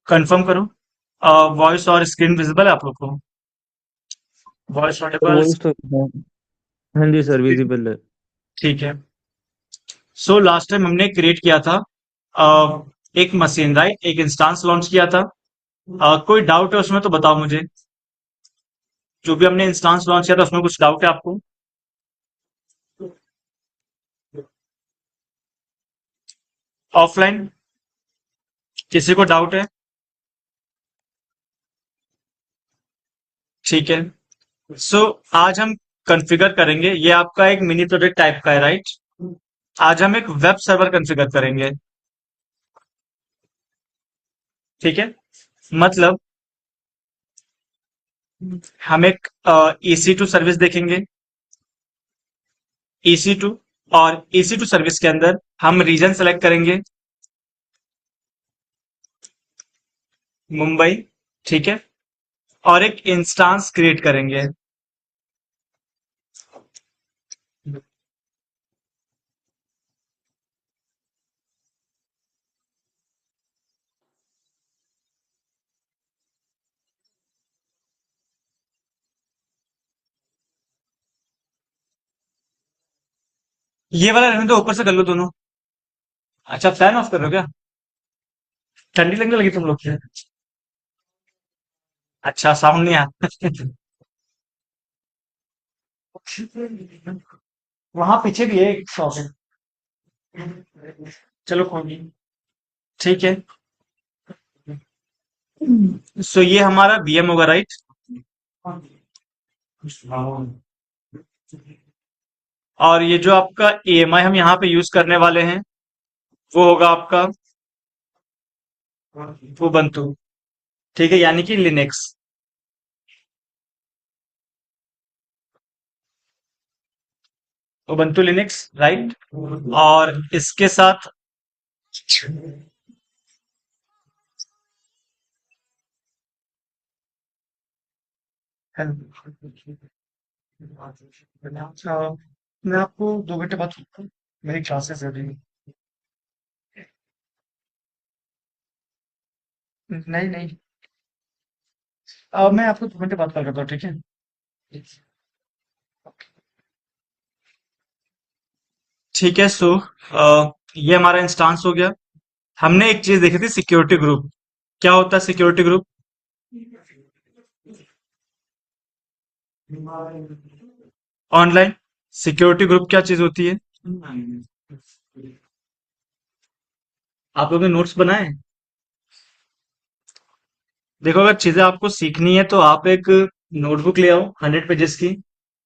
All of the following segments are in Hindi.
कंफर्म करो। वॉइस और स्क्रीन विजिबल है आप लोग को? Voice Audible? वॉइस तो हाँ जी सर, विजिबल है। ठीक है। सो लास्ट टाइम हमने क्रिएट किया था एक मशीन, राइट, एक इंस्टांस लॉन्च किया था। कोई डाउट है उसमें तो बताओ मुझे। जो भी हमने इंस्टांस लॉन्च किया था उसमें कुछ डाउट है आपको? ऑफलाइन किसी को डाउट है? ठीक है। सो आज हम कॉन्फ़िगर करेंगे, ये आपका एक मिनी प्रोजेक्ट टाइप का है, राइट? आज हम एक वेब सर्वर कॉन्फ़िगर करेंगे। ठीक है। मतलब हम एक EC2 सर्विस देखेंगे, EC2। और EC2 सर्विस के अंदर हम रीजन सेलेक्ट करेंगे, मुंबई। ठीक है। और एक इंस्टांस क्रिएट करेंगे। ये वाला रहने दो, ऊपर से कर लो दोनों। अच्छा, फैन ऑफ कर रहे हो क्या? ठंडी लगने लगी तुम लोग के? अच्छा, साउंड नहीं आया। वहां पीछे भी है एक शॉप है। चलो कोई नहीं। ठीक है। सो ये हमारा VM होगा, राइट? और ये जो आपका EMI हम यहाँ पे यूज करने वाले हैं वो होगा आपका उबंटू। ठीक है, यानी कि लिनक्स। Ubuntu Linux, right. और इसके साथ अच्छा, मैं आपको 2 घंटे बाद फोन करूं? मेरी क्लासेस है अभी। नहीं नहीं, मैं आपको 2 घंटे बाद कॉल करता हूँ, ठीक है? ठीक है। सो ये हमारा इंस्टांस हो गया। हमने एक चीज देखी थी, सिक्योरिटी ग्रुप। क्या होता है security group? Online security group क्या चीज होती है? आप लोगों ने नोट्स बनाए हैं? देखो, अगर चीजें आपको सीखनी है तो आप एक नोटबुक ले आओ 100 पेजेस की।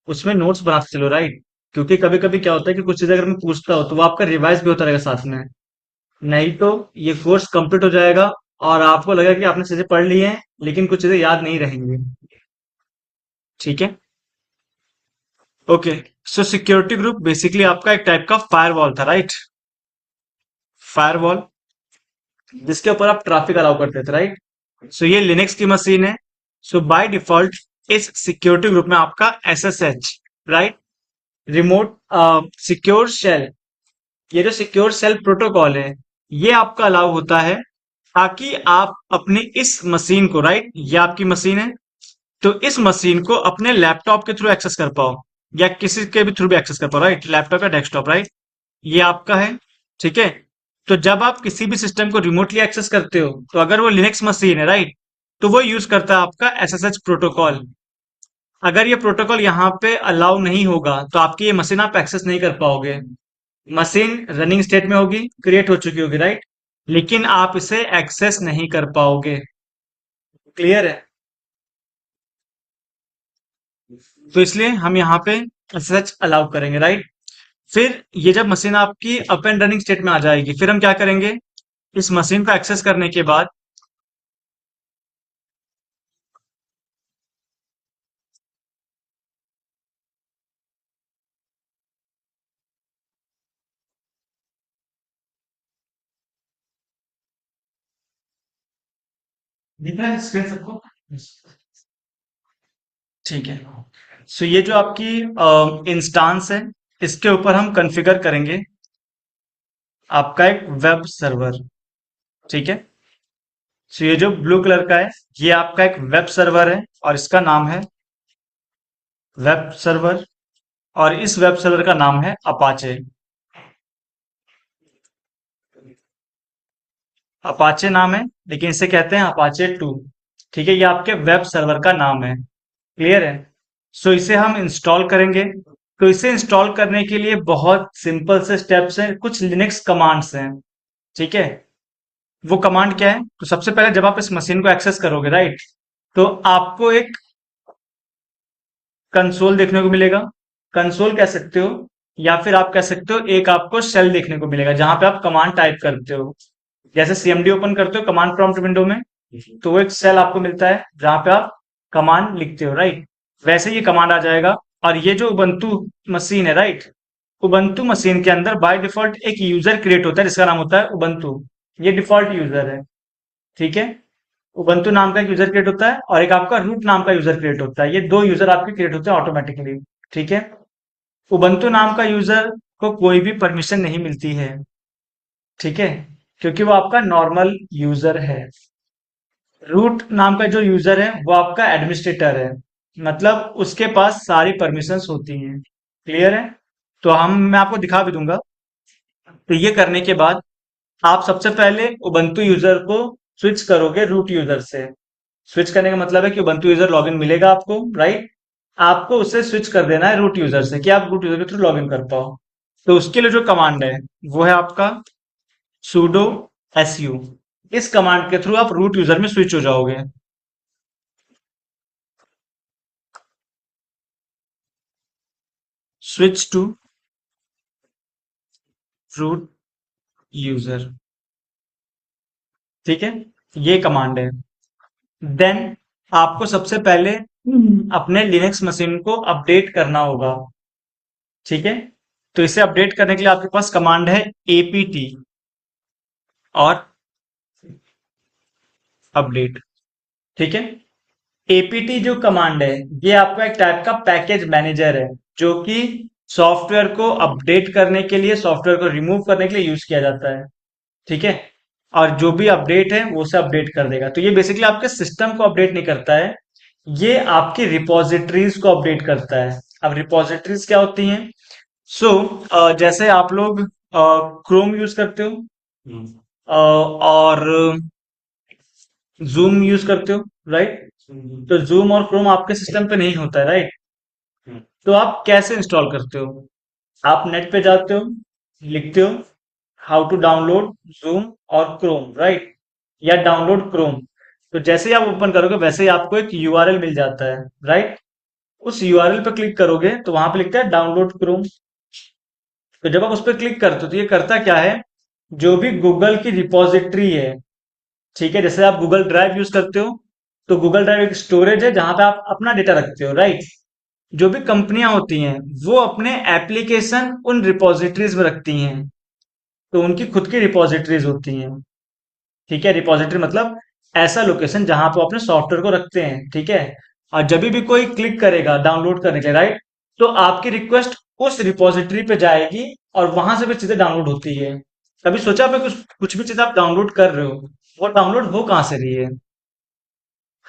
उसमें नोट्स बनाते चलो, राइट? क्योंकि कभी कभी क्या होता है कि कुछ चीजें अगर मैं पूछता हूँ तो वो आपका रिवाइज भी होता रहेगा साथ में। नहीं तो ये कोर्स कंप्लीट हो जाएगा और आपको लगेगा कि आपने चीजें पढ़ ली हैं लेकिन कुछ चीजें याद नहीं रहेंगी। ठीक है। ओके। सो सिक्योरिटी ग्रुप बेसिकली आपका एक टाइप का फायरवॉल था, राइट? फायरवॉल जिसके ऊपर आप ट्रैफिक अलाउ करते थे, राइट? सो ये लिनक्स की मशीन है। सो बाय डिफॉल्ट इस सिक्योरिटी ग्रुप में आपका SSH, right, remote secure shell, ये जो सिक्योर सेल प्रोटोकॉल है ये आपका अलाउ होता है ताकि आप अपनी इस मशीन को, राइट, ये आपकी मशीन है, तो इस मशीन को अपने लैपटॉप के थ्रू एक्सेस कर पाओ या किसी के भी थ्रू भी एक्सेस कर पाओ, राइट? लैपटॉप या डेस्कटॉप, राइट? ये आपका है। ठीक है। तो जब आप किसी भी सिस्टम को रिमोटली एक्सेस करते हो तो अगर वो लिनक्स मशीन है, राइट, तो वो यूज करता है आपका SSH प्रोटोकॉल। अगर ये प्रोटोकॉल यहाँ पे अलाउ नहीं होगा तो आपकी ये मशीन आप एक्सेस नहीं कर पाओगे। मशीन रनिंग स्टेट में होगी, क्रिएट हो चुकी होगी, राइट, लेकिन आप इसे एक्सेस नहीं कर पाओगे। क्लियर है? तो इसलिए हम यहाँ पे SSH अलाउ करेंगे, राइट? फिर ये जब मशीन आपकी अप एंड रनिंग स्टेट में आ जाएगी फिर हम क्या करेंगे, इस मशीन को एक्सेस करने के बाद दिख रहा है स्क्रीन सबको? ठीक है। सो ये जो आपकी इंस्टांस है इसके ऊपर हम कॉन्फ़िगर करेंगे आपका एक वेब सर्वर। ठीक है। सो ये जो ब्लू कलर का है, ये आपका एक वेब सर्वर है और इसका नाम है वेब सर्वर, और इस वेब सर्वर का नाम है अपाचे। अपाचे नाम है, लेकिन इसे कहते हैं अपाचे 2। ठीक है, ये आपके वेब सर्वर का नाम है। क्लियर है? सो इसे हम इंस्टॉल करेंगे। तो इसे इंस्टॉल करने के लिए बहुत सिंपल से स्टेप्स हैं, कुछ लिनक्स कमांड्स हैं। ठीक है, वो कमांड क्या है? तो सबसे पहले जब आप इस मशीन को एक्सेस करोगे, राइट, तो आपको एक कंसोल देखने को मिलेगा। कंसोल कह सकते हो, या फिर आप कह सकते हो एक आपको शेल देखने को मिलेगा जहां पे आप कमांड टाइप करते हो। जैसे सीएमडी ओपन करते हो कमांड प्रॉम्प्ट विंडो में, तो वो एक सेल आपको मिलता है जहां पे आप कमांड लिखते हो, राइट। वैसे ये कमांड आ जाएगा। और ये जो उबंटू मशीन है, राइट, उबंटू मशीन के अंदर बाय डिफॉल्ट एक यूजर क्रिएट होता है जिसका नाम होता है उबंटू। ये डिफॉल्ट यूजर है। ठीक है, उबंटू नाम का एक यूजर क्रिएट होता है और एक आपका रूट नाम का यूजर क्रिएट होता है। ये दो यूजर आपके क्रिएट होते हैं ऑटोमेटिकली। ठीक है, उबंटू नाम का यूजर को कोई भी परमिशन नहीं मिलती है। ठीक है, क्योंकि वो आपका नॉर्मल यूजर है। रूट नाम का जो यूजर है वो आपका एडमिनिस्ट्रेटर है, मतलब उसके पास सारी परमिशंस होती हैं। क्लियर है? तो मैं आपको दिखा भी दूंगा। तो ये करने के बाद आप सबसे पहले उबंटू यूजर को स्विच करोगे रूट यूजर से। स्विच करने का मतलब है कि उबंटू यूजर लॉगिन मिलेगा आपको, राइट। आपको उससे स्विच कर देना है रूट यूजर से, कि आप रूट यूजर के थ्रू लॉगिन कर पाओ। तो उसके लिए जो कमांड है वो है आपका sudo su। इस कमांड के थ्रू आप रूट यूजर में स्विच हो जाओगे। Switch to root user. ठीक है, ये कमांड है। देन आपको सबसे पहले अपने लिनक्स मशीन को अपडेट करना होगा। ठीक है, तो इसे अपडेट करने के लिए आपके पास कमांड है apt और अपडेट। ठीक है, एपीटी जो कमांड है ये आपका एक टाइप का पैकेज मैनेजर है, जो कि सॉफ्टवेयर को अपडेट करने के लिए, सॉफ्टवेयर को रिमूव करने के लिए यूज किया जाता है। ठीक है, और जो भी अपडेट है वो उसे अपडेट कर देगा। तो ये बेसिकली आपके सिस्टम को अपडेट नहीं करता है, ये आपकी रिपोजिटरीज को अपडेट करता है। अब रिपोजिटरीज क्या होती हैं? सो जैसे आप लोग क्रोम यूज करते हो, और जूम यूज करते हो, राइट। तो जूम और क्रोम आपके सिस्टम पे नहीं होता है, राइट। तो आप कैसे इंस्टॉल करते हो? आप नेट पे जाते हो, लिखते हो हाउ टू डाउनलोड जूम और क्रोम, राइट, या डाउनलोड क्रोम। तो जैसे ही आप ओपन करोगे वैसे ही आपको एक यूआरएल मिल जाता है, राइट। उस यूआरएल पे क्लिक करोगे तो वहां पे लिखता है डाउनलोड क्रोम। तो जब आप उस पर क्लिक करते हो तो ये करता क्या है? जो भी गूगल की रिपोजिटरी है, ठीक है, जैसे आप गूगल ड्राइव यूज करते हो, तो गूगल ड्राइव एक स्टोरेज है जहां पे आप अपना डेटा रखते हो, राइट। जो भी कंपनियां होती हैं वो अपने एप्लीकेशन उन रिपोजिटरीज में रखती हैं, तो उनकी खुद की रिपोजिटरीज होती हैं। ठीक है, रिपोजिटरी मतलब ऐसा लोकेशन जहां पर अपने सॉफ्टवेयर को रखते हैं। ठीक है, और जब भी कोई क्लिक करेगा डाउनलोड करने के लिए, राइट, तो आपकी रिक्वेस्ट उस रिपोजिटरी पे जाएगी और वहां से भी चीजें डाउनलोड होती है। कभी सोचा आपने कुछ कुछ भी चीज आप डाउनलोड कर रहे हो, वो डाउनलोड हो कहां से रही है?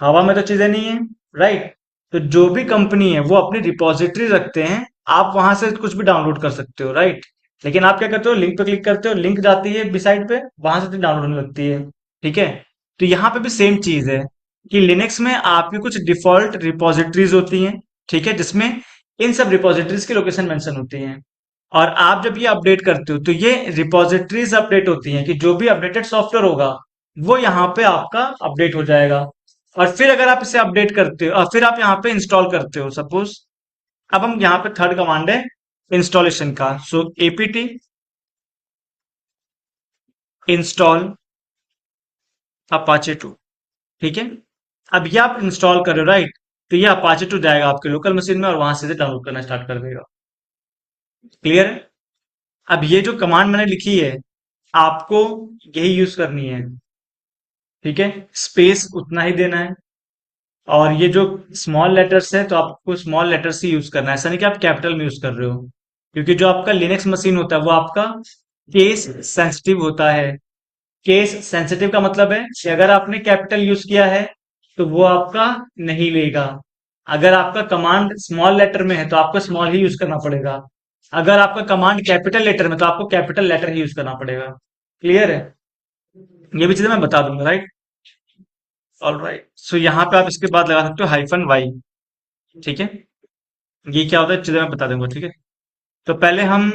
हवा में तो चीजें नहीं है, राइट। तो जो भी कंपनी है वो अपनी रिपोजिटरी रखते हैं, आप वहां से कुछ भी डाउनलोड कर सकते हो, राइट। लेकिन आप क्या करते हो? लिंक पे क्लिक करते हो, लिंक जाती है बी साइड पे, वहां से डाउनलोड होने लगती है। ठीक है, तो यहाँ पे भी सेम चीज है कि लिनक्स में आपकी कुछ डिफॉल्ट रिपोजिटरीज होती हैं। ठीक है, जिसमें इन सब रिपोजिटरीज की लोकेशन मेंशन होती है। और आप जब ये अपडेट करते हो तो ये रिपोजिटरीज अपडेट होती हैं, कि जो भी अपडेटेड सॉफ्टवेयर होगा वो यहाँ पे आपका अपडेट हो जाएगा। और फिर अगर आप इसे अपडेट करते हो और फिर आप यहाँ पे इंस्टॉल करते हो सपोज, अब हम यहाँ पे थर्ड कमांड है इंस्टॉलेशन का। सो एपीटी इंस्टॉल अपाचे 2। ठीक है, अब ये आप इंस्टॉल कर रहे हो, राइट, तो ये अपाचे 2 जाएगा आपके लोकल मशीन में और वहां से डाउनलोड करना स्टार्ट कर देगा। क्लियर है? अब ये जो कमांड मैंने लिखी है आपको यही यूज करनी है। ठीक है, स्पेस उतना ही देना है। और ये जो स्मॉल लेटर्स है तो आपको स्मॉल लेटर्स ही यूज करना है, ऐसा नहीं कि आप कैपिटल में यूज कर रहे हो, क्योंकि जो आपका लिनक्स मशीन होता है वो आपका केस सेंसिटिव होता है। केस सेंसिटिव का मतलब है कि अगर आपने कैपिटल यूज किया है तो वो आपका नहीं लेगा। अगर आपका कमांड स्मॉल लेटर में है तो आपको स्मॉल ही यूज करना पड़ेगा। अगर आपका कमांड कैपिटल लेटर में तो आपको कैपिटल लेटर ही यूज करना पड़ेगा। क्लियर है? ये भी चीजें मैं बता दूंगा, राइट? ऑलराइट, सो यहाँ पे आप इसके बाद लगा सकते हो हाइफन वाई। ठीक है, ये क्या होता है चीजें मैं बता दूंगा। ठीक है, तो पहले हम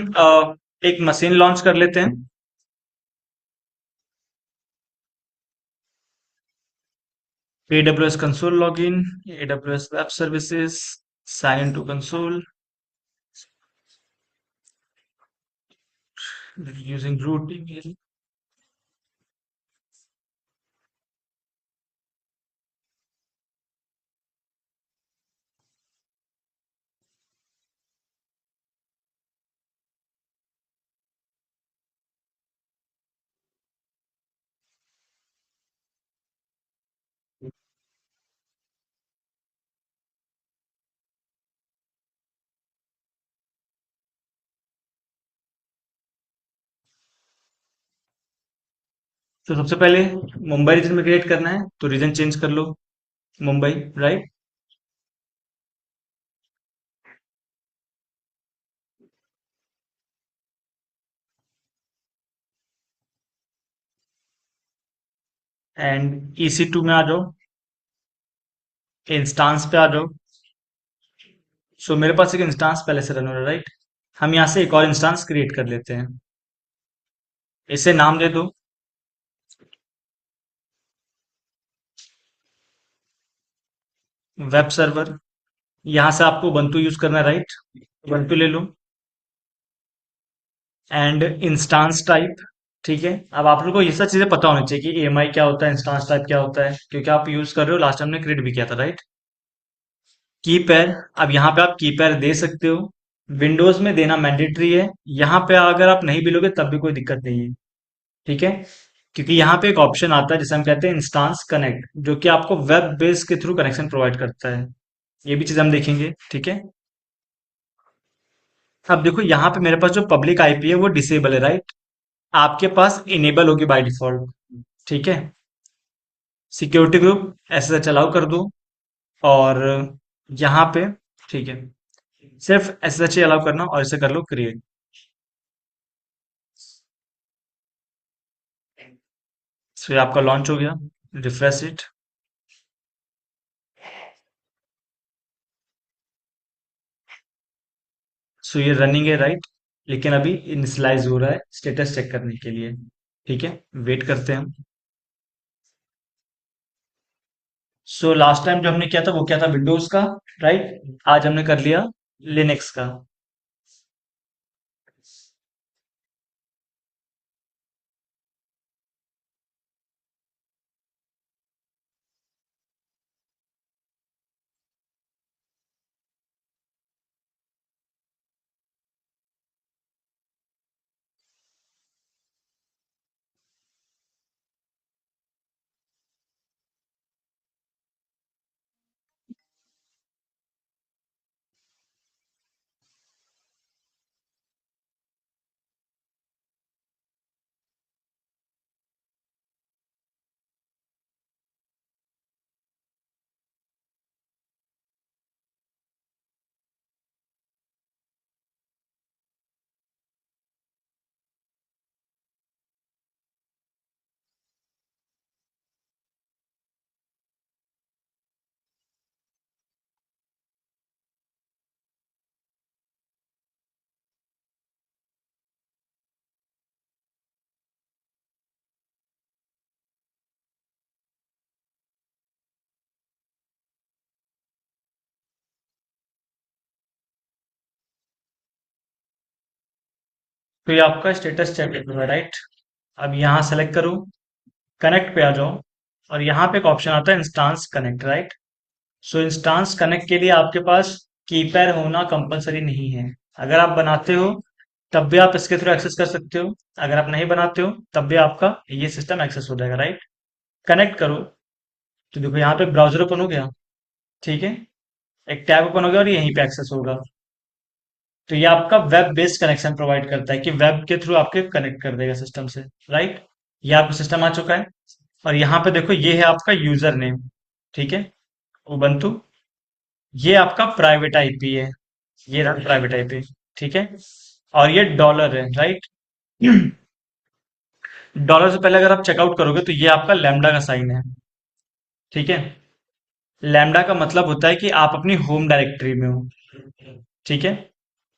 एक मशीन लॉन्च कर लेते हैं। AWS console login, AWS web services, sign into console using root email. तो सबसे पहले मुंबई रीजन में क्रिएट करना है तो रीजन चेंज कर लो, मुंबई, राइट? एंड EC2 में आ जाओ, इंस्टांस पे आ जाओ। सो मेरे पास एक इंस्टांस पहले से रन हो रहा है, राइट? हम यहाँ से एक और इंस्टांस क्रिएट कर लेते हैं। इसे नाम दे दो वेब सर्वर। यहाँ से आपको ubuntu यूज करना है, राइट? ubuntu ले लो एंड इंस्टांस टाइप। ठीक है, अब आप लोगों को ये सब चीजें पता होनी चाहिए कि EMI क्या होता है, इंस्टांस टाइप क्या होता है, क्योंकि आप यूज कर रहे हो, लास्ट टाइम ने क्रिएट भी किया था, राइट? की पैर, अब यहाँ पे आप की पैर दे सकते हो। विंडोज में देना मैंडेटरी है। यहाँ पे अगर आप नहीं भी लोगे तब भी कोई दिक्कत नहीं है। ठीक है, क्योंकि यहाँ पे एक ऑप्शन आता है जिसे हम कहते हैं इंस्टांस कनेक्ट, जो कि आपको वेब बेस के थ्रू कनेक्शन प्रोवाइड करता है। ये भी चीज हम देखेंगे। ठीक है, अब देखो यहाँ पे मेरे पास जो पब्लिक आईपी है वो डिसेबल है, राइट? आपके पास इनेबल होगी बाय डिफॉल्ट। ठीक है, सिक्योरिटी ग्रुप ऐसे अलाउ कर दो। और यहाँ पे, ठीक है, सिर्फ SSH अलाउ करना और इसे कर लो क्रिएट। सो ये आपका लॉन्च हो गया। Refresh it. सो ये रनिंग है, राइट? लेकिन अभी इनिशियलाइज हो रहा है स्टेटस चेक करने के लिए। ठीक है, वेट करते हैं हम। सो लास्ट टाइम जो हमने किया था वो क्या था, विंडोज का, राइट? आज हमने कर लिया लिनक्स का। तो ये आपका स्टेटस चेक हो है, राइट? अब यहाँ सेलेक्ट करो, कनेक्ट पे आ जाओ, और यहाँ पे एक ऑप्शन आता है इंस्टांस कनेक्ट, राइट? सो इंस्टांस कनेक्ट के लिए आपके पास कीपैड होना कंपलसरी नहीं है। अगर आप बनाते हो तब भी आप इसके थ्रू एक्सेस कर सकते हो। अगर आप नहीं बनाते हो तब भी आपका ये सिस्टम एक्सेस हो जाएगा, राइट? कनेक्ट करो तो देखो यहाँ पे ब्राउजर ओपन हो गया। ठीक है, एक टैब ओपन हो गया और ये यहीं पे एक्सेस होगा। तो ये आपका वेब बेस्ड कनेक्शन प्रोवाइड करता है कि वेब के थ्रू आपके कनेक्ट कर देगा सिस्टम से, राइट? ये आपका सिस्टम आ चुका है। और यहाँ पे देखो ये है आपका यूजर नेम, ठीक है, उबंटू। ये आपका प्राइवेट आईपी है, ये रहा प्राइवेट आईपी, ठीक है। और ये डॉलर है, राइट। डॉलर से पहले अगर आप चेकआउट करोगे तो ये आपका लैम्डा का साइन है, ठीक है। लैम्डा का मतलब होता है कि आप अपनी होम डायरेक्टरी में हो, ठीक है।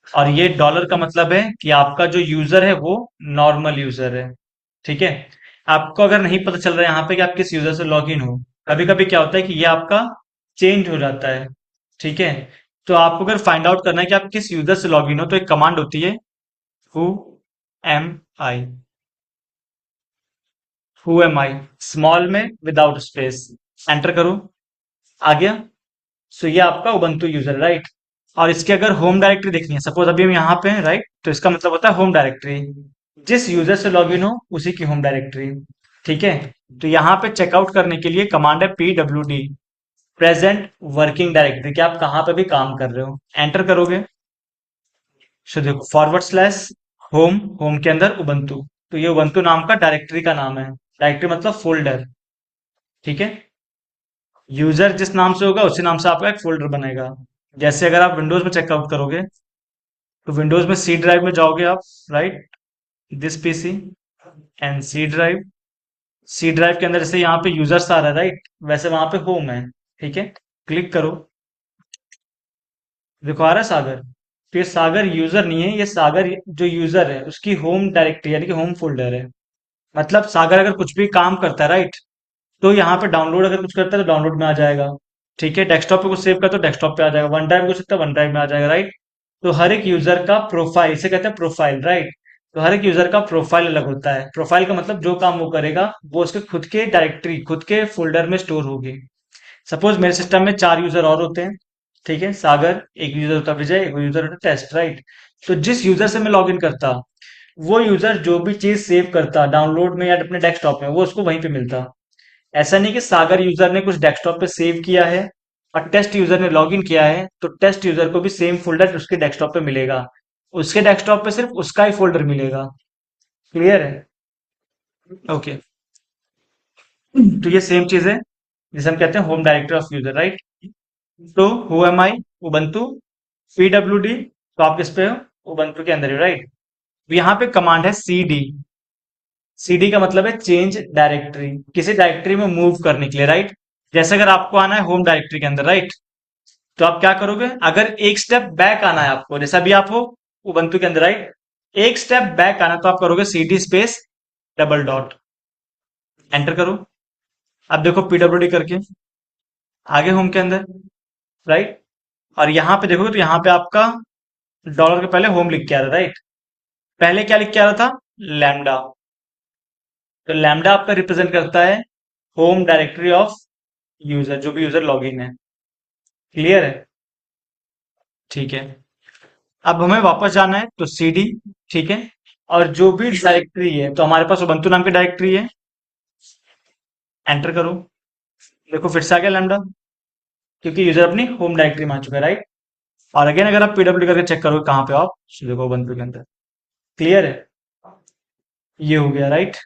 और ये डॉलर का मतलब है कि आपका जो यूजर है वो नॉर्मल यूजर है, ठीक है। आपको अगर नहीं पता चल रहा है यहाँ पे कि आप किस यूजर से लॉग इन हो, कभी कभी क्या होता है कि ये आपका चेंज हो जाता है, ठीक है। तो आपको अगर फाइंड आउट करना है कि आप किस यूजर से लॉग इन हो, तो एक कमांड होती है who am I. Who am I small में विदाउट स्पेस, एंटर करो, आ गया। सो ये आपका उबंटू यूजर, राइट। और इसके अगर होम डायरेक्टरी देखनी है, सपोज अभी हम यहाँ पे हैं, राइट, तो इसका मतलब होता है होम डायरेक्टरी, जिस यूजर से लॉगिन हो उसी की होम डायरेक्टरी, ठीक है। तो यहाँ पे चेकआउट करने के लिए कमांड है PWD, प्रेजेंट वर्किंग डायरेक्टरी, कि आप कहाँ पे भी काम कर रहे हो, एंटर करोगे। सो देखो फॉरवर्ड स्लैश होम, होम के अंदर उबंटू, तो ये उबंटू नाम का डायरेक्टरी का नाम है। डायरेक्टरी मतलब फोल्डर, ठीक है। यूजर जिस नाम से होगा उसी नाम से आपका एक फोल्डर बनेगा। जैसे अगर आप विंडोज में चेकआउट करोगे तो विंडोज में सी ड्राइव में जाओगे आप, right, this PC and C drive. C drive के अंदर जैसे यहाँ पे यूजर्स आ रहा है, राइट, वैसे वहां पे होम है, ठीक है। क्लिक करो, देखो आ रहा है सागर। तो ये सागर यूजर नहीं है, ये सागर जो यूजर है उसकी होम डायरेक्टरी यानी कि होम फोल्डर है। मतलब सागर अगर कुछ भी काम करता है, राइट, तो यहाँ पे डाउनलोड अगर कुछ करता है तो डाउनलोड में आ जाएगा, ठीक है। डेस्कटॉप पे कुछ सेव करता है तो डेस्कटॉप पे आ जाएगा, वन ड्राइव में कुछ सकता है वन ड्राइव में आ जाएगा, राइट। तो हर एक यूजर का प्रोफाइल, इसे कहते हैं प्रोफाइल, राइट। तो हर एक यूजर का प्रोफाइल अलग होता है। प्रोफाइल का मतलब जो काम वो करेगा वो उसके खुद के डायरेक्टरी, खुद के फोल्डर में स्टोर होगी। सपोज मेरे सिस्टम में 4 यूजर और होते हैं, ठीक है, सागर, एक यूजर होता है विजय, एक यूजर होता है टेस्ट, राइट। तो जिस यूजर से मैं लॉग इन करता, वो यूजर जो भी चीज सेव करता डाउनलोड में या अपने डेस्कटॉप में, वो उसको वहीं पे मिलता। ऐसा नहीं कि सागर यूजर ने कुछ डेस्कटॉप पे सेव किया है और टेस्ट यूजर ने लॉगिन किया है तो टेस्ट यूजर को भी सेम फोल्डर उसके डेस्कटॉप पे मिलेगा, उसके डेस्कटॉप पे सिर्फ उसका ही फोल्डर मिलेगा। क्लियर है? ओके। तो ये सेम चीज है जिसे हम कहते हैं home directory of user, right. तो who am I, Ubuntu, PWD, तो आप किस पे हो? उबंटू के अंदर, राइट। यहाँ पे कमांड है CD। CD का मतलब है चेंज डायरेक्टरी, किसी डायरेक्टरी में मूव करने के लिए, राइट। जैसे अगर आपको आना है होम डायरेक्टरी के अंदर, राइट, तो आप क्या करोगे, अगर एक स्टेप बैक आना है आपको, जैसा भी आप हो उबंटू के अंदर, राइट, एक स्टेप बैक आना तो आप करोगे CD space double dot, enter करो। अब देखो PWD करके आगे होम के अंदर, राइट। और यहाँ पे देखोगे तो यहाँ पे आपका डॉलर के पहले होम लिख के आ रहा है, राइट। पहले क्या लिख के आ रहा था? लैम्डा। तो लैम्डा आपका रिप्रेजेंट करता है होम डायरेक्टरी ऑफ यूजर, जो भी यूजर लॉगिन है। क्लियर है? ठीक है। अब हमें वापस जाना है तो CD, ठीक है। और जो भी डायरेक्टरी है, तो हमारे पास उबंटू नाम की डायरेक्टरी है, एंटर करो। देखो फिर से आ गया लैम्डा, क्योंकि यूजर अपनी होम डायरेक्टरी में आ चुका है, राइट। और अगेन अगर आप PWD करके चेक करोगे कहाँ पे हो आप, तो देखो उबंटू के अंदर। क्लियर है? ये हो गया, राइट।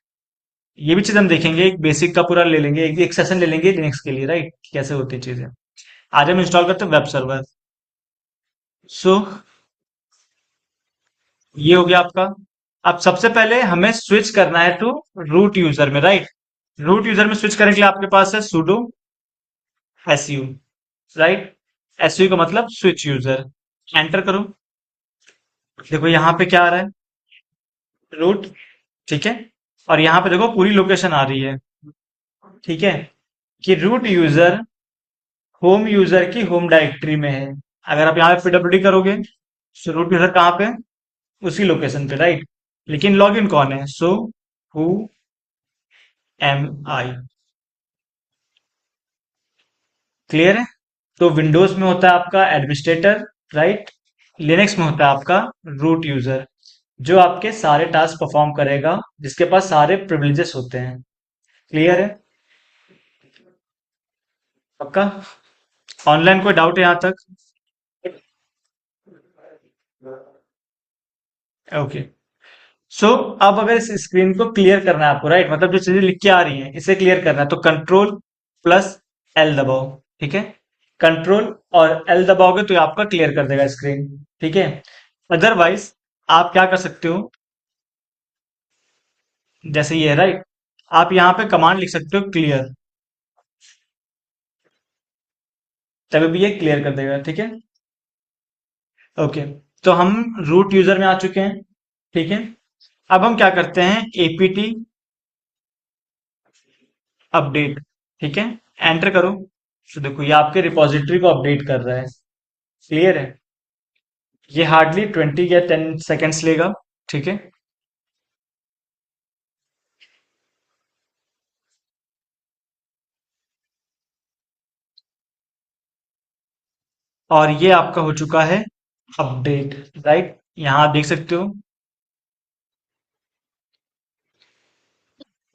ये भी चीज हम देखेंगे, एक बेसिक का पूरा ले लेंगे, एक सेशन ले लेंगे लिनक्स के लिए, राइट, कैसे होती है चीजें। आज हम इंस्टॉल करते हैं वेब सर्वर। सो ये हो गया आपका। अब सबसे पहले हमें स्विच करना है टू रूट यूजर में, राइट। रूट यूजर में स्विच करने के लिए आपके पास है sudo su, राइट। su का मतलब स्विच यूजर, एंटर करो। देखो यहाँ पे क्या आ रहा है, रूट, ठीक है। और यहाँ पे देखो पूरी लोकेशन आ रही है, ठीक है, कि रूट यूजर होम यूजर की होम डायरेक्टरी में है। अगर आप यहाँ पे PWD करोगे तो रूट यूजर कहाँ पे? उसी लोकेशन पे, राइट। लेकिन लॉगिन कौन है? So who am I. Clear है? तो विंडोज में होता है आपका एडमिनिस्ट्रेटर, राइट। लिनक्स में होता है आपका रूट यूजर, जो आपके सारे टास्क परफॉर्म करेगा, जिसके पास सारे प्रिविलेजेस होते हैं। क्लियर है? पक्का? ऑनलाइन कोई डाउट है यहाँ तक? ओके। सो अब अगर इस स्क्रीन को क्लियर करना है आपको, राइट, मतलब जो चीजें लिख के आ रही हैं इसे क्लियर करना है, तो कंट्रोल प्लस एल दबाओ। ठीक है, कंट्रोल और एल दबाओगे तो ये आपका क्लियर कर देगा स्क्रीन। ठीक है, अदरवाइज आप क्या कर सकते हो, जैसे ये है, राइट, आप यहाँ पे कमांड लिख सकते हो क्लियर, तभी भी ये क्लियर कर देगा। ठीक है, ओके, तो हम रूट यूजर में आ चुके हैं। ठीक है, अब हम क्या करते हैं, एपीटी अपडेट। ठीक है, एंटर करो। तो देखो ये आपके रिपॉजिटरी को अपडेट कर रहा है। क्लियर है, ये हार्डली 20 या 10 सेकेंड्स लेगा। ठीक है, और ये आपका हो चुका है अपडेट, राइट, यहाँ आप देख सकते हो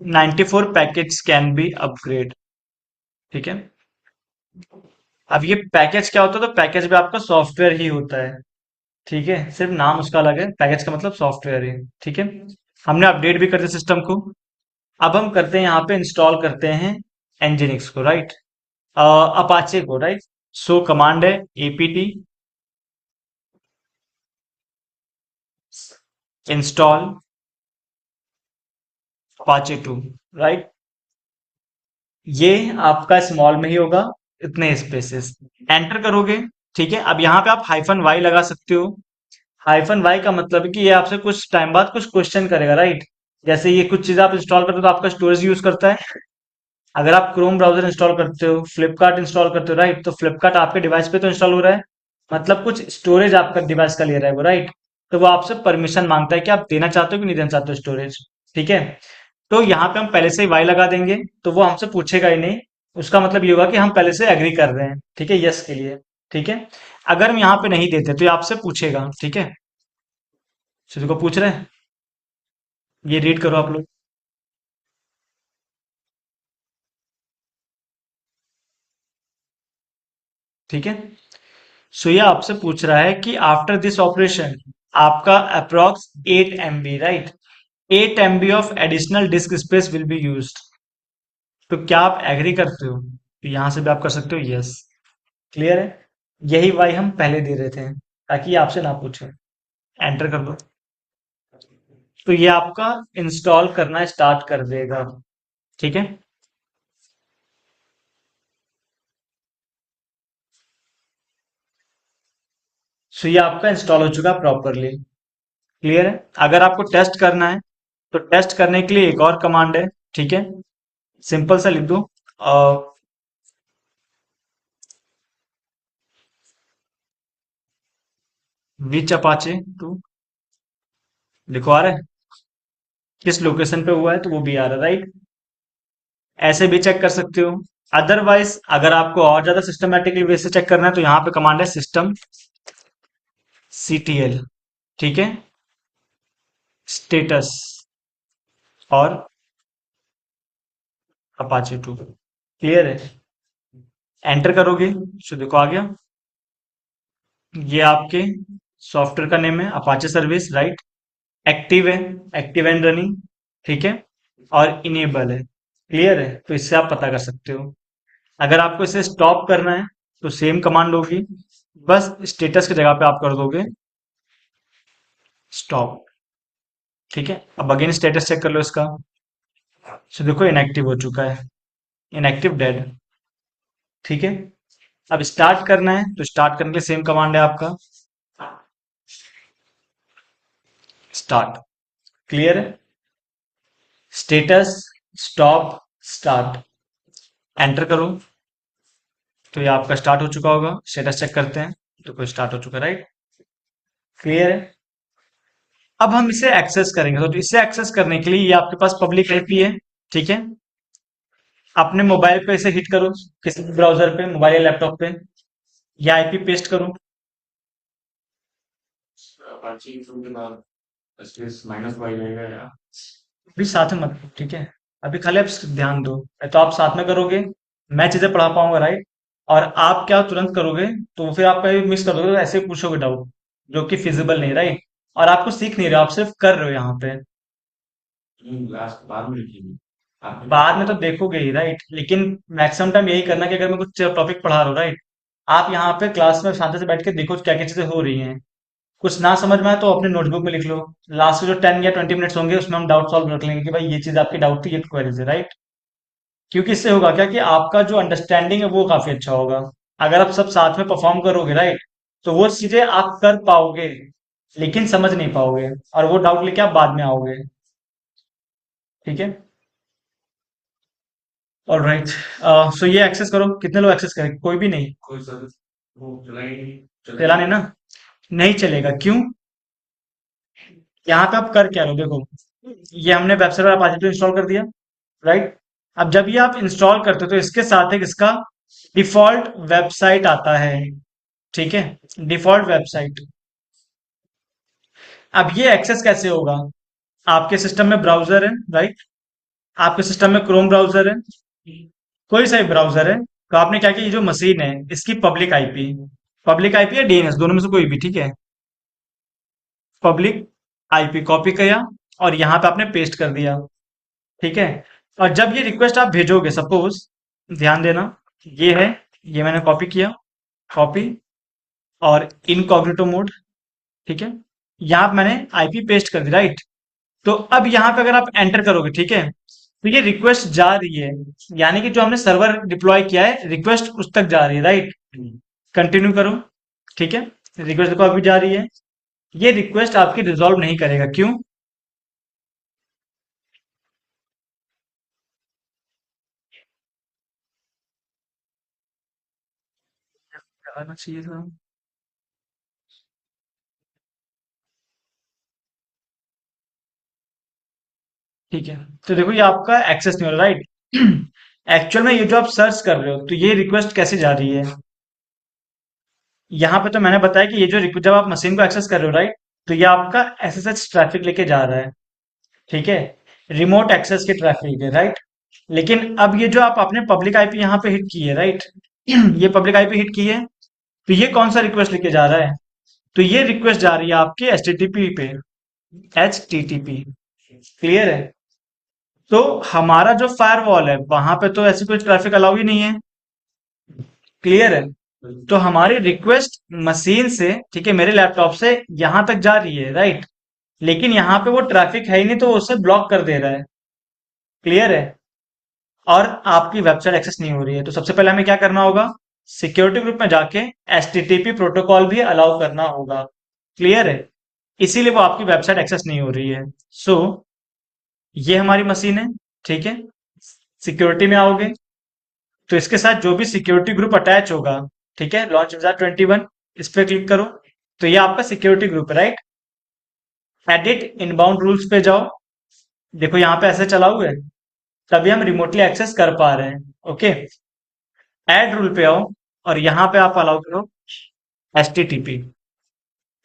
94 पैकेज कैन बी अपग्रेड। ठीक है, अब ये पैकेज क्या होता है, तो पैकेज भी आपका सॉफ्टवेयर ही होता है। ठीक है, सिर्फ नाम उसका अलग है, पैकेज का मतलब सॉफ्टवेयर है। ठीक है, हमने अपडेट भी कर दिया सिस्टम को। अब हम करते हैं यहाँ पे इंस्टॉल करते हैं एनजिनिक्स को, राइट, अपाचे को, राइट। सो कमांड है एपीटी इंस्टॉल अपाचे 2, राइट। ये आपका स्मॉल में ही होगा, इतने स्पेसेस, एंटर करोगे। ठीक है, अब यहाँ पे आप हाइफन वाई लगा सकते हो। हाइफन वाई का मतलब है कि ये आपसे कुछ टाइम बाद कुछ क्वेश्चन करेगा, राइट। जैसे ये कुछ चीजें आप इंस्टॉल करते हो तो आपका स्टोरेज यूज करता है। अगर आप क्रोम ब्राउजर इंस्टॉल करते हो, फ्लिपकार्ट इंस्टॉल करते हो, राइट, तो फ्लिपकार्ट आपके डिवाइस पे तो इंस्टॉल हो रहा है, मतलब कुछ स्टोरेज आपका डिवाइस का ले रहा है वो, राइट। तो वो आपसे परमिशन मांगता है कि आप देना चाहते हो कि नहीं देना चाहते हो स्टोरेज। ठीक है, तो यहाँ पे हम पहले से ही वाई लगा देंगे, तो वो हमसे पूछेगा ही नहीं। उसका मतलब ये होगा कि हम पहले से एग्री कर रहे हैं, ठीक है, यस के लिए। ठीक है, अगर हम यहाँ पे नहीं देते तो ये आपसे पूछेगा। ठीक है, शुरू को पूछ रहे हैं, ये रीड करो आप लोग। ठीक है, सो ये आपसे पूछ रहा है कि आफ्टर दिस ऑपरेशन आपका approx 8 MB, right, 8 MB of additional disc space will be used. तो क्या आप एग्री करते हो, तो यहां से भी आप कर सकते हो यस। क्लियर है, यही वाई हम पहले दे रहे थे ताकि ये आपसे ना पूछे। एंटर कर दो, तो ये आपका इंस्टॉल करना स्टार्ट कर देगा। ठीक है, सो ये आपका इंस्टॉल हो चुका प्रॉपरली। क्लियर है, अगर आपको टेस्ट करना है तो टेस्ट करने के लिए एक और कमांड है। ठीक है, सिंपल सा लिख दो, विच अपाचे टू, लिखो आ रहा है, किस लोकेशन पे हुआ है, तो वो भी आ रहा है, राइट। ऐसे भी चेक कर सकते हो। अदरवाइज अगर आपको और ज्यादा सिस्टमेटिकली वे से चेक करना है तो यहाँ पे कमांड है सिस्टम CTL। ठीक है, स्टेटस और अपाचे 2। क्लियर है, एंटर करोगे तो देखो आ गया। ये आपके सॉफ्टवेयर का नेम है अपाचे सर्विस, राइट, एक्टिव है, एक्टिव एंड रनिंग। ठीक है, और इनेबल है। क्लियर है, तो इससे आप पता कर सकते हो। अगर आपको इसे स्टॉप करना है तो सेम कमांड होगी, बस स्टेटस की जगह पे आप कर दोगे स्टॉप। ठीक है, अब अगेन स्टेटस चेक कर लो इसका। तो देखो इनएक्टिव हो चुका है, इनएक्टिव डेड। ठीक है, अब स्टार्ट करना है तो स्टार्ट करने के लिए सेम कमांड है आपका स्टार्ट। क्लियर है, स्टेटस स्टॉप स्टार्ट, एंटर करो तो ये आपका स्टार्ट हो चुका होगा। स्टेटस चेक करते हैं, तो कोई स्टार्ट हो चुका है, राइट। क्लियर है, अब हम इसे एक्सेस करेंगे, तो इसे एक्सेस करने के लिए ये आपके पास पब्लिक आईपी है। ठीक है, अपने मोबाइल पे इसे हिट करो, किसी भी ब्राउजर पे, मोबाइल या लैपटॉप पे, या आईपी पेस्ट करो। अभी साथ में मत, ठीक है, अभी खाली आप ध्यान दो, तो आप साथ में करोगे, मैं चीजें पढ़ा पाऊंगा, राइट। और आप क्या तुरंत करोगे तो फिर आप कहीं मिस कर दोगे, तो ऐसे ही पूछोगे डाउट जो कि फिजिबल नहीं, राइट। और आपको सीख नहीं रहे हो, आप सिर्फ कर रहे हो यहाँ पे। लास्ट बाद में लिखेंगे आपने। बाद में तो देखोगे ही, राइट, लेकिन मैक्सिमम टाइम यही करना कि अगर मैं कुछ टॉपिक पढ़ा रहा हूँ, राइट, आप यहाँ पे क्लास में शांति से बैठ के देखो क्या क्या चीजें हो रही हैं। कुछ ना समझ में आए तो अपने नोटबुक में लिख लो। लास्ट के जो 10 या 20 मिनट्स होंगे उसमें हम डाउट सॉल्व रख लेंगे कि भाई ये चीज आपकी डाउट थी, ये क्वेरीज है, राइट। क्योंकि इससे होगा क्या कि आपका जो अंडरस्टैंडिंग है वो काफी अच्छा होगा। अगर आप सब साथ में परफॉर्म करोगे, राइट, तो वो चीजें आप कर पाओगे, लेकिन समझ नहीं पाओगे, और वो डाउट लेके आप बाद में आओगे। ठीक है। और राइट, सो ये एक्सेस करो। कितने लोग एक्सेस करें? कोई भी नहीं। कोई सर्विस वो चलाई नहीं, चला नहीं ना? नहीं चलेगा, क्यों? यहाँ पे आप कर क्या रहे हो, देखो, ये हमने वेबसाइट पर आप इंस्टॉल कर दिया, राइट। अब जब ये आप इंस्टॉल करते हो तो इसके साथ एक इसका डिफॉल्ट वेबसाइट आता है, ठीक है, डिफॉल्ट वेबसाइट। अब ये एक्सेस कैसे होगा? आपके सिस्टम में ब्राउजर है, राइट, आपके सिस्टम में क्रोम ब्राउजर है, कोई सा भी ब्राउजर है, तो आपने क्या किया, ये जो मशीन है इसकी पब्लिक आईपी या डीएनएस, दोनों में से कोई भी, ठीक है, पब्लिक आईपी कॉपी किया और यहाँ पे आपने पेस्ट कर दिया, ठीक है। और जब ये रिक्वेस्ट आप भेजोगे, सपोज, ध्यान देना, ये है, ये मैंने कॉपी किया, कॉपी, और इनकॉग्निटो मोड, ठीक है, यहाँ पे मैंने आईपी पेस्ट कर दी, राइट। तो अब यहाँ पे अगर आप एंटर करोगे, ठीक है, तो ये रिक्वेस्ट जा रही है, यानी कि जो हमने सर्वर डिप्लॉय किया है रिक्वेस्ट उस तक जा रही है, राइट। कंटिन्यू करो, ठीक है, रिक्वेस्ट देखो अभी जा रही है। ये रिक्वेस्ट आपकी रिजॉल्व नहीं करेगा, क्यों? आना चाहिए था। ठीक है, तो देखो ये आपका एक्सेस नहीं हो रहा, राइट। एक्चुअल में ये जो आप सर्च कर रहे हो, तो ये रिक्वेस्ट कैसे जा रही है? यहाँ पे तो मैंने बताया कि ये जो जब आप मशीन को एक्सेस कर रहे हो, राइट, तो ये आपका एसएसएच ट्रैफिक लेके जा रहा है, ठीक है, रिमोट एक्सेस के ट्रैफिक है, राइट। लेकिन अब ये जो आप आपने पब्लिक आईपी यहाँ पे हिट की है, राइट, ये पब्लिक आईपी हिट की है, तो ये कौन सा रिक्वेस्ट लेके जा रहा है? तो ये रिक्वेस्ट जा रही है आपके एचटीटीपी पे, एचटीटीपी, क्लियर है। तो हमारा जो फायरवॉल है वहां पे तो ऐसी कोई ट्रैफिक अलाउ ही नहीं है, क्लियर है। तो हमारी रिक्वेस्ट मशीन से, ठीक है, मेरे लैपटॉप से यहां तक जा रही है, राइट, लेकिन यहाँ पे वो ट्रैफिक है ही नहीं, तो वो उसे ब्लॉक कर दे रहा है, क्लियर है। और आपकी वेबसाइट एक्सेस नहीं हो रही है, तो सबसे पहले हमें क्या करना होगा? सिक्योरिटी ग्रुप में जाके एचटीटीपी प्रोटोकॉल भी अलाउ करना होगा, क्लियर है। इसीलिए वो आपकी वेबसाइट एक्सेस नहीं हो रही है। सो ये हमारी मशीन है, ठीक है, सिक्योरिटी में आओगे तो इसके साथ जो भी सिक्योरिटी ग्रुप अटैच होगा, ठीक है, लॉन्च विजार्ड 21, इस पे क्लिक करो, तो ये आपका सिक्योरिटी ग्रुप है, राइट। एडिट इनबाउंड रूल्स पे जाओ, देखो यहाँ पे ऐसे चला हुआ है, तभी हम रिमोटली एक्सेस कर पा रहे हैं, ओके। ऐड रूल पे आओ और यहाँ पे आप अलाउ करो एचटीटीपी,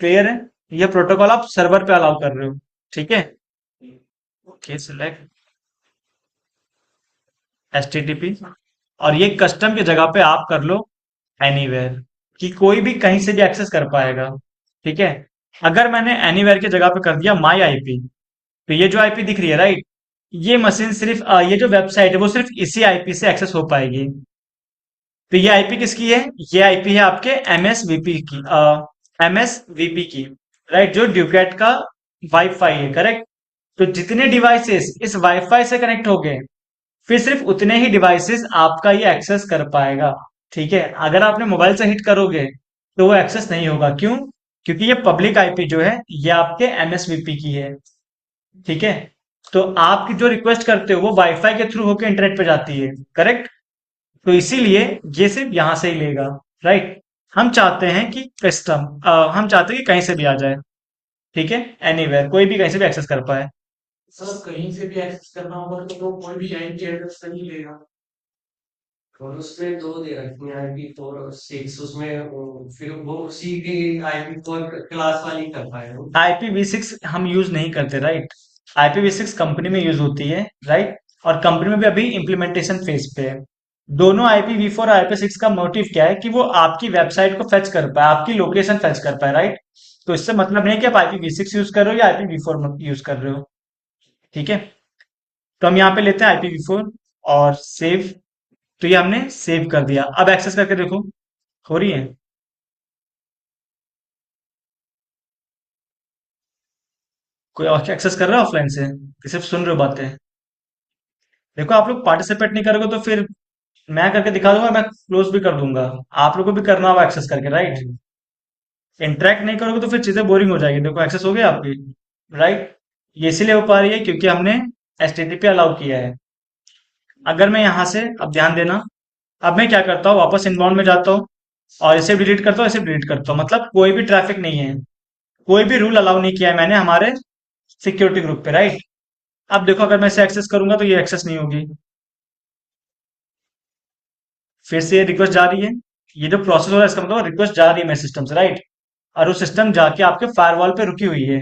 क्लियर है। ये प्रोटोकॉल आप सर्वर पे अलाउ कर रहे हो, ठीक है, ओके, सिलेक्ट एचटीटीपी, और ये कस्टम की जगह पे आप कर लो एनीवेयर, कि कोई भी कहीं से भी एक्सेस कर पाएगा, ठीक है। अगर मैंने एनीवेयर की जगह पे कर दिया माई आईपी, तो ये जो आईपी दिख रही है, राइट, ये मशीन सिर्फ ये जो वेबसाइट है वो सिर्फ इसी आईपी से एक्सेस हो पाएगी। तो ये आईपी किसकी है? ये आईपी है आपके एमएसवीपी की, एमएसवीपी की, राइट, जो ड्यूकेट का वाईफाई है, करेक्ट। तो जितने डिवाइसेस इस वाईफाई से कनेक्ट हो गए, फिर सिर्फ उतने ही डिवाइसेस आपका ये एक्सेस कर पाएगा, ठीक है। अगर आपने मोबाइल से हिट करोगे तो वो एक्सेस नहीं होगा, क्यों? क्योंकि ये पब्लिक आईपी जो है ये आपके एमएसवीपी की है, ठीक है। तो आपकी जो रिक्वेस्ट करते हो वो वाईफाई के थ्रू होकर इंटरनेट पे जाती है, करेक्ट। तो इसीलिए ये सिर्फ यहां से ही लेगा, राइट। हम चाहते हैं कि कस्टम, हम चाहते हैं कि कहीं से भी आ जाए, ठीक है, एनीवेयर, कोई भी कहीं से भी एक्सेस कर पाए। सर कहीं से भी एक्सेस करना होगा तो कोई भी आईपी एड्रेस नहीं लेगा। और उसमें दो दे रखी है IP4 और 6, उसमें फिर वो उसी की IP4 क्लास वाली कर पाएगा। IPv6 हम यूज नहीं करते, राइट। IPv6 कंपनी में यूज होती है, राइट, और कंपनी में भी अभी इम्प्लीमेंटेशन फेज पे है। दोनों IPv4 और IP6 का मोटिव क्या है कि वो आपकी वेबसाइट को फेच कर पाए, आपकी लोकेशन फेच कर पाए, राइट। तो इससे मतलब नहीं है कि आप IPv6 यूज कर रहे हो या IPv4 यूज कर रहे हो। ठीक है, तो हम यहाँ पे लेते हैं IPv4 और सेव। तो ये हमने सेव कर दिया। अब एक्सेस करके देखो, हो रही है? कोई और एक्सेस कर रहा है ऑफलाइन से कि सिर्फ सुन रहे हो बातें? देखो, आप लोग पार्टिसिपेट नहीं करोगे तो फिर मैं करके दिखा दूंगा, मैं क्लोज भी कर दूंगा। आप लोगों को भी करना होगा एक्सेस करके, राइट? इंटरेक्ट नहीं करोगे तो फिर चीजें बोरिंग हो जाएगी। देखो, एक्सेस हो गया आपकी, राइट? ये इसीलिए हो पा रही है क्योंकि हमने HTTP अलाउ किया है। अगर मैं यहाँ से, अब ध्यान देना, अब मैं क्या करता हूँ, वापस इनबाउंड में जाता हूँ और इसे डिलीट करता हूँ, इसे डिलीट करता हूँ, मतलब कोई भी ट्रैफिक नहीं है, कोई भी रूल अलाउ नहीं किया है मैंने हमारे सिक्योरिटी ग्रुप पे, राइट? अब देखो, अगर मैं इसे एक्सेस करूंगा तो ये एक्सेस नहीं होगी, फिर से ये रिक्वेस्ट जा रही है। ये जो प्रोसेस हो रहा है इसका मतलब रिक्वेस्ट जा रही है मेरे सिस्टम से, राइट? और वो सिस्टम जाके आपके फायरवॉल पे रुकी हुई है।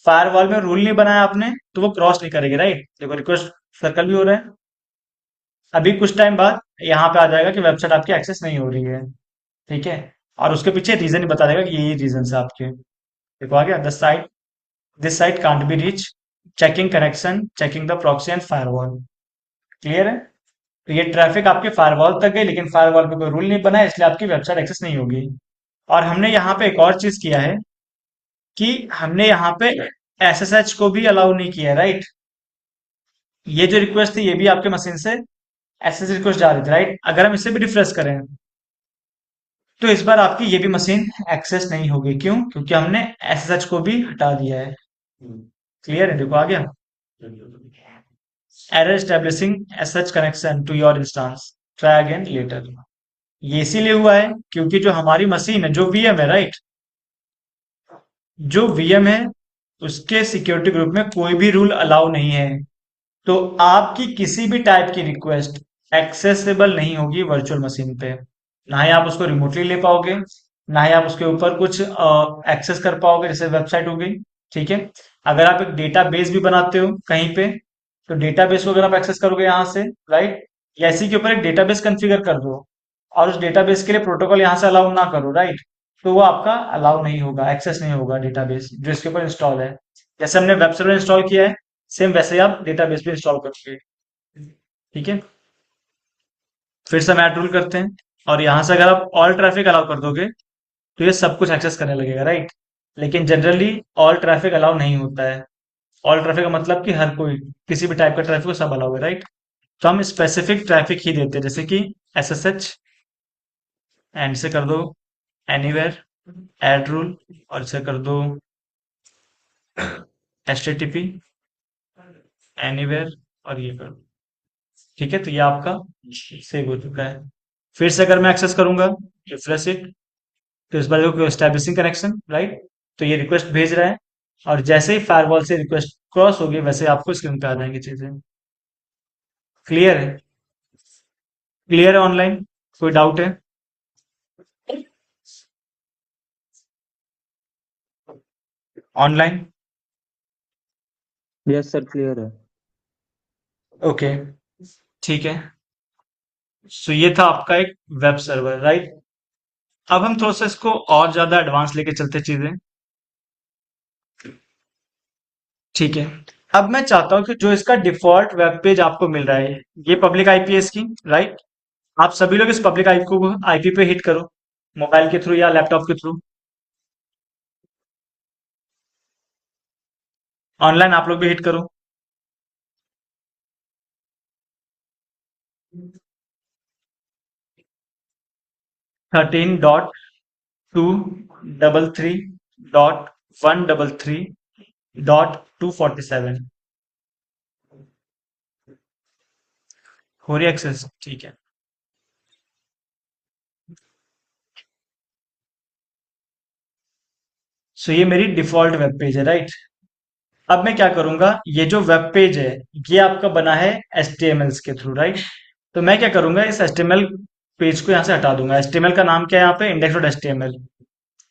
फायरवॉल में रूल नहीं बनाया आपने तो वो क्रॉस नहीं करेगी, राइट? देखो, रिक्वेस्ट सर्कल भी हो रहा है। अभी कुछ टाइम बाद यहाँ पे आ जाएगा कि वेबसाइट आपकी एक्सेस नहीं हो रही है। ठीक है, और उसके पीछे रीजन ही बता देगा कि यही रीजन है आपके। देखो, आ गया, this site can't be reach, checking connection, checking the proxy and firewall. Clear है? तो ये ट्रैफिक आपके फायरवॉल तक गई, लेकिन फायरवॉल पे कोई रूल नहीं बना है, इसलिए आपकी वेबसाइट एक्सेस नहीं होगी। और हमने यहाँ पे एक और चीज किया है कि हमने यहाँ पे SSH को भी अलाउ नहीं किया है, राइट? ये जो रिक्वेस्ट थी ये भी आपके मशीन से SSH रिक्वेस्ट जा रही थी, राइट? अगर हम इसे भी रिफ्रेश करें तो इस बार आपकी ये भी मशीन एक्सेस नहीं होगी। क्यों? क्योंकि हमने SSH को भी हटा दिया है। क्लियर है? देखो, आ गया, error establishing SSH connection to your instance, try again later. ये इसीलिए हुआ है क्योंकि जो हमारी मशीन है, जो VM है, राइट, जो VM है उसके सिक्योरिटी ग्रुप में कोई भी रूल अलाउ नहीं है। तो आपकी किसी भी टाइप की रिक्वेस्ट एक्सेसिबल नहीं होगी वर्चुअल मशीन पे। ना ही आप उसको रिमोटली ले पाओगे, ना ही आप उसके ऊपर कुछ एक्सेस कर पाओगे, जैसे वेबसाइट हो गई। ठीक है, अगर आप एक डेटाबेस भी बनाते हो कहीं पे, तो डेटाबेस को अगर आप एक्सेस करोगे यहाँ से, राइट, या इसी के ऊपर एक डेटाबेस कॉन्फ़िगर कर दो और उस डेटाबेस के लिए प्रोटोकॉल यहाँ से अलाउ ना करो, राइट, तो वो आपका अलाउ नहीं होगा, एक्सेस नहीं होगा डेटाबेस जो इसके ऊपर इंस्टॉल है। जैसे हमने वेब सर्वर इंस्टॉल किया है, सेम वैसे ही आप डेटाबेस भी इंस्टॉल करोगे। ठीक है, फिर से हम ऐड रूल करते हैं और यहाँ से अगर आप ऑल ट्रैफिक अलाउ कर दोगे तो ये सब कुछ एक्सेस करने लगेगा, राइट? लेकिन जनरली ऑल ट्रैफिक अलाउ नहीं होता है। ऑल ट्रैफिक का मतलब कि हर कोई, किसी भी टाइप का ट्रैफिक को सब अलाउ है, राइट? तो हम स्पेसिफिक ट्रैफिक ही देते हैं, जैसे कि SSH, एंड से कर दो एनीवेयर, ऐड रूल, और इसे कर दो HTTP एनीवेयर, और ये कर दो। ठीक है, तो ये आपका सेव हो चुका है। फिर से अगर मैं एक्सेस करूंगा, रिफ्रेश इट, तो इस बार देखो, एस्टैब्लिशिंग कनेक्शन, राइट, तो ये रिक्वेस्ट भेज रहा है और जैसे ही फायरवॉल से रिक्वेस्ट क्रॉस होगी वैसे ही आपको स्क्रीन पे आ जाएंगी चीजें। क्लियर है? क्लियर है ऑनलाइन? कोई डाउट है? ऑनलाइन? यस सर, क्लियर है। ओके, ठीक है। सो ये था आपका एक वेब सर्वर, राइट? अब हम थोड़ा सा इसको और ज्यादा एडवांस लेके चलते चीजें। ठीक है, अब मैं चाहता हूं कि जो इसका डिफॉल्ट वेब पेज आपको मिल रहा है, ये पब्लिक आईपी है इसकी, राइट? आप सभी लोग इस पब्लिक आईपी पे हिट करो, मोबाइल के थ्रू या लैपटॉप के थ्रू। ऑनलाइन आप लोग भी हिट करो। 13.233.133.247 हो रही एक्सेस? ठीक है, सो ये मेरी डिफॉल्ट वेब पेज है, राइट? अब मैं क्या करूंगा, ये जो वेब पेज है ये आपका बना है HTML के थ्रू, राइट? तो मैं क्या करूंगा, इस HTML पेज को यहाँ से हटा दूंगा। HTML का नाम क्या है यहाँ पे? index.html।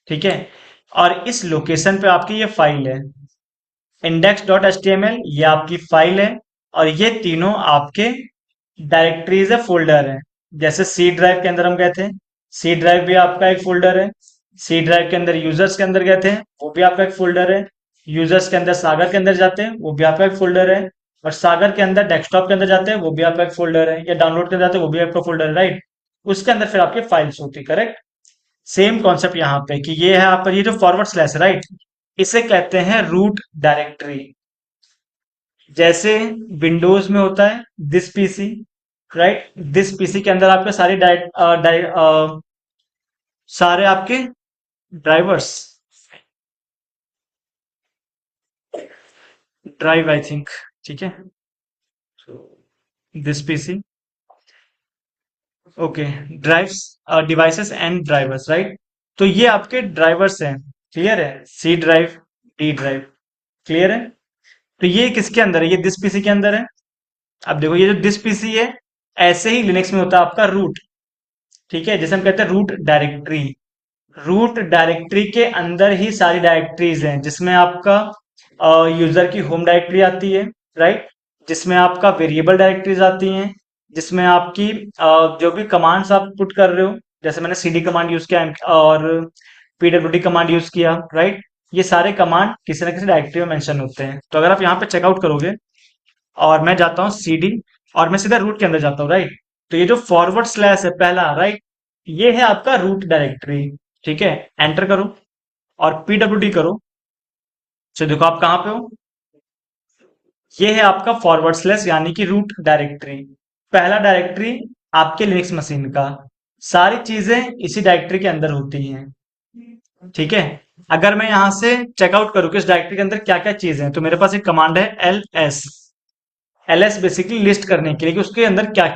ठीक है, और इस लोकेशन पे आपकी ये फाइल है index.html, ये आपकी फाइल है और ये तीनों आपके डायरेक्टरीज है, फोल्डर है। जैसे सी ड्राइव के अंदर हम गए थे, सी ड्राइव भी आपका एक फोल्डर है, सी ड्राइव के अंदर यूजर्स के अंदर गए थे, वो भी आपका एक फोल्डर है। यूजर्स के अंदर सागर के अंदर जाते हैं, वो भी आपका एक फोल्डर है। और सागर के अंदर डेस्कटॉप के अंदर जाते हैं, वो भी आपका एक फोल्डर है। या डाउनलोड के अंदर जाते हैं, वो भी आपका फोल्डर है, राइट। उसके अंदर फिर आपकी फाइल्स होती है, करेक्ट। सेम कॉन्सेप्ट यहाँ पे कि ये है यहाँ पर, ये जो फॉरवर्ड स्लैश है, राइट, इसे कहते हैं रूट डायरेक्टरी। जैसे विंडोज में होता है this PC, right, this PC के अंदर आपके सारे आपके ड्राइवर्स, ड्राइव आई थिंक, ठीक है, this PC, okay, drives, devices and drivers, right. तो ये आपके ड्राइवर्स हैं, क्लियर है, C drive, D drive, clear है। तो ये किसके अंदर है, ये दिस पीसी के अंदर है। अब देखो ये जो दिस पीसी है, ऐसे ही लिनक्स में होता है आपका रूट, ठीक है, जैसे हम कहते हैं रूट डायरेक्टरी। रूट डायरेक्टरी के अंदर ही सारी डायरेक्टरीज हैं, जिसमें आपका यूजर की होम डायरेक्टरी आती है, राइट, जिसमें आपका वेरिएबल डायरेक्टरीज आती हैं, जिसमें आपकी जो भी कमांड्स आप पुट कर रहे हो, जैसे मैंने सीडी कमांड यूज किया और पीडब्ल्यूडी कमांड यूज किया, राइट, ये सारे कमांड किसी ना किसी डायरेक्टरी में मेंशन होते हैं। तो अगर आप यहाँ पे चेकआउट करोगे और मैं जाता हूँ सीडी और मैं सीधा रूट के अंदर जाता हूँ, राइट, तो ये जो फॉरवर्ड स्लैश है पहला, राइट, ये है आपका रूट डायरेक्टरी, ठीक है। एंटर करो और पीडब्ल्यूडी करो, तो देखो आप कहाँ पे हो, ये है आपका फॉरवर्ड स्लैश यानी कि रूट डायरेक्टरी, पहला डायरेक्टरी आपके लिनक्स मशीन का। सारी चीजें इसी डायरेक्टरी के अंदर होती हैं, ठीक है। अगर मैं यहां से चेकआउट करूं कि इस डायरेक्टरी के अंदर क्या क्या चीजें हैं, तो मेरे पास एक कमांड है ls। ls बेसिकली लिस्ट करने के लिए कि उसके अंदर क्या क्या